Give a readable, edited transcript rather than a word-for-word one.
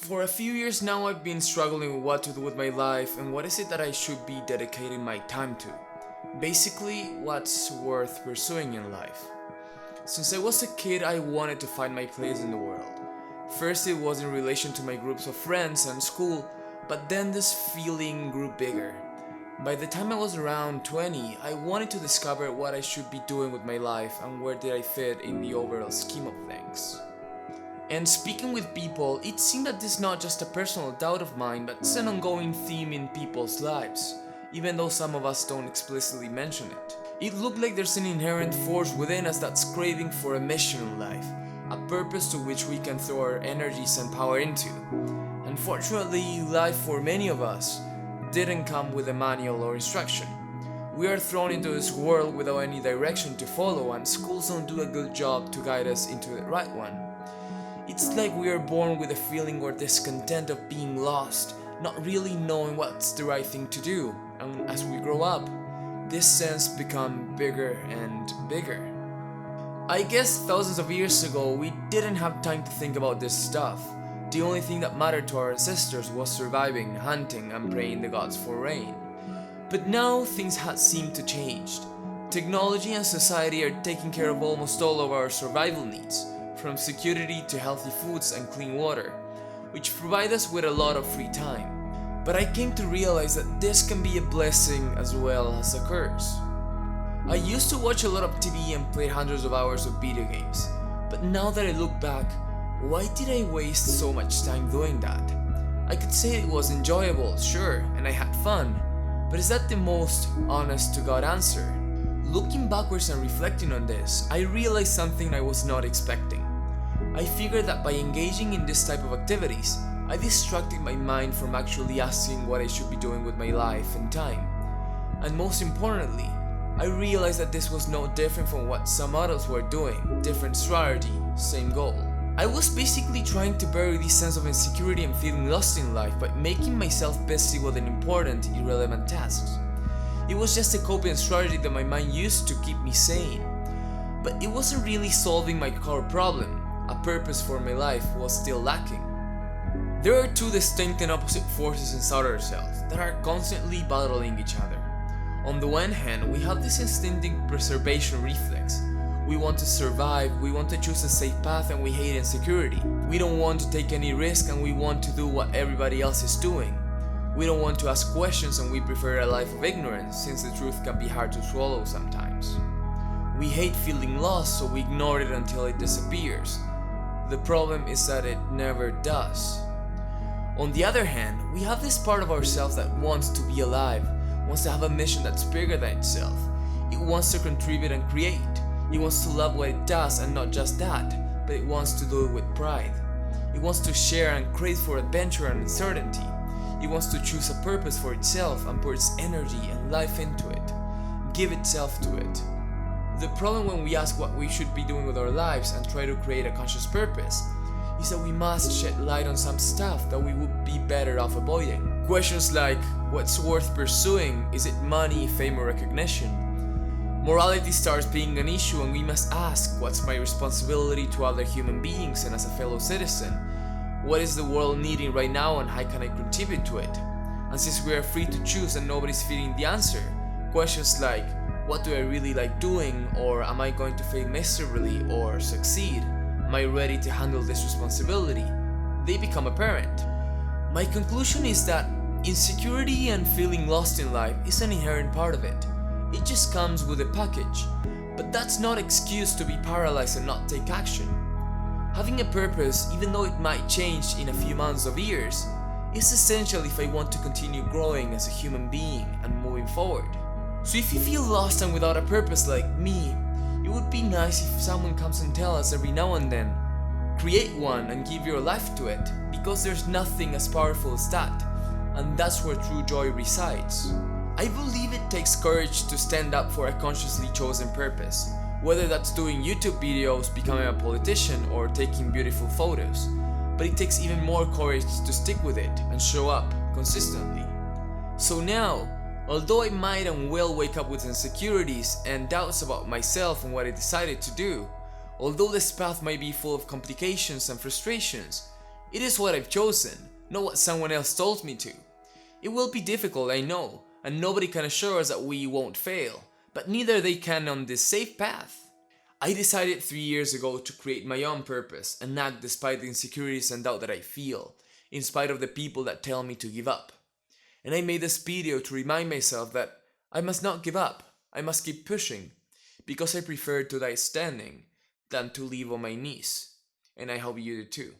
For a few years now, I've been struggling with what to do with my life and what is it that I should be dedicating my time to. Basically, what's worth pursuing in life. Since I was a kid, I wanted to find my place in the world. First, it was in relation to my groups of friends and school, but then this feeling grew bigger. By the time I was around 20, I wanted to discover what I should be doing with my life and where did I fit in the overall scheme of things. And speaking with people, it seemed that this is not just a personal doubt of mine, but it's an ongoing theme in people's lives, even though some of us don't explicitly mention it. It looked like there's an inherent force within us that's craving for a mission in life, a purpose to which we can throw our energies and power into. Unfortunately, life for many of us didn't come with a manual or instruction. We are thrown into this world without any direction to follow, and schools don't do a good job to guide us into the right one. It's like we are born with a feeling or discontent of being lost, not really knowing what's the right thing to do, and as we grow up, this sense becomes bigger and bigger. I guess thousands of years ago, we didn't have time to think about this stuff. The only thing that mattered to our ancestors was surviving, hunting, and praying the gods for rain. But now things have seemed to change. Technology and society are taking care of almost all of our survival needs, from security to healthy foods and clean water, which provide us with a lot of free time. But I came to realize that this can be a blessing as well as a curse. I used to watch a lot of TV and play hundreds of hours of video games, but now that I look back, why did I waste so much time doing that? I could say it was enjoyable, sure, and I had fun, but is that the most honest to God answer? Looking backwards and reflecting on this, I realized something I was not expecting. I figured that by engaging in this type of activities, I distracted my mind from actually asking what I should be doing with my life and time. And most importantly, I realized that this was no different from what some others were doing, different strategy, same goal. I was basically trying to bury this sense of insecurity and feeling lost in life by making myself busy with important, irrelevant tasks. It was just a coping strategy that my mind used to keep me sane. But it wasn't really solving my core problem. A purpose for my life was still lacking. There are two distinct and opposite forces inside ourselves that are constantly battling each other. On the one hand, we have this instinctive preservation reflex. We want to survive, we want to choose a safe path, and we hate insecurity. We don't want to take any risk, and we want to do what everybody else is doing. We don't want to ask questions, and we prefer a life of ignorance, since the truth can be hard to swallow sometimes. We hate feeling lost, so we ignore it until it disappears. The problem is that it never does. On the other hand, we have this part of ourselves that wants to be alive, wants to have a mission that's bigger than itself. It wants to contribute and create. It wants to love what it does, and not just that, but it wants to do it with pride. It wants to share and crave for adventure and uncertainty. It wants to choose a purpose for itself and pour its energy and life into it. Give itself to it. The problem when we ask what we should be doing with our lives and try to create a conscious purpose is that we must shed light on some stuff that we would be better off avoiding. Questions like, what's worth pursuing? Is it money, fame, or recognition? Morality starts being an issue, and we must ask, what's my responsibility to other human beings and as a fellow citizen? What is the world needing right now, and how can I contribute to it? And since we are free to choose and nobody's feeding the answer, questions like, what do I really like doing, or am I going to fail miserably or succeed? Am I ready to handle this responsibility? They become apparent. My conclusion is that insecurity and feeling lost in life is an inherent part of it. It just comes with a package. But that's not an excuse to be paralyzed and not take action. Having a purpose, even though it might change in a few months or years, is essential if I want to continue growing as a human being and moving forward. So if you feel lost and without a purpose like me, it would be nice if someone comes and tells us every now and then, create one and give your life to it, because there's nothing as powerful as that, and that's where true joy resides. I believe it takes courage to stand up for a consciously chosen purpose, whether that's doing YouTube videos, becoming a politician, or taking beautiful photos, but it takes even more courage to stick with it and show up consistently. So now, although I might and will wake up with insecurities and doubts about myself and what I decided to do, although this path might be full of complications and frustrations, It is what I've chosen, not what someone else told me to. It will be difficult, I know, and nobody can assure us that we won't fail, but neither they can on this safe path. I decided 3 years ago to create my own purpose and act despite the insecurities and doubt that I feel, in spite of the people that tell me to give up. And I made this video to remind myself that I must not give up, I must keep pushing, because I prefer to die standing than to live on my knees. And I hope you do too.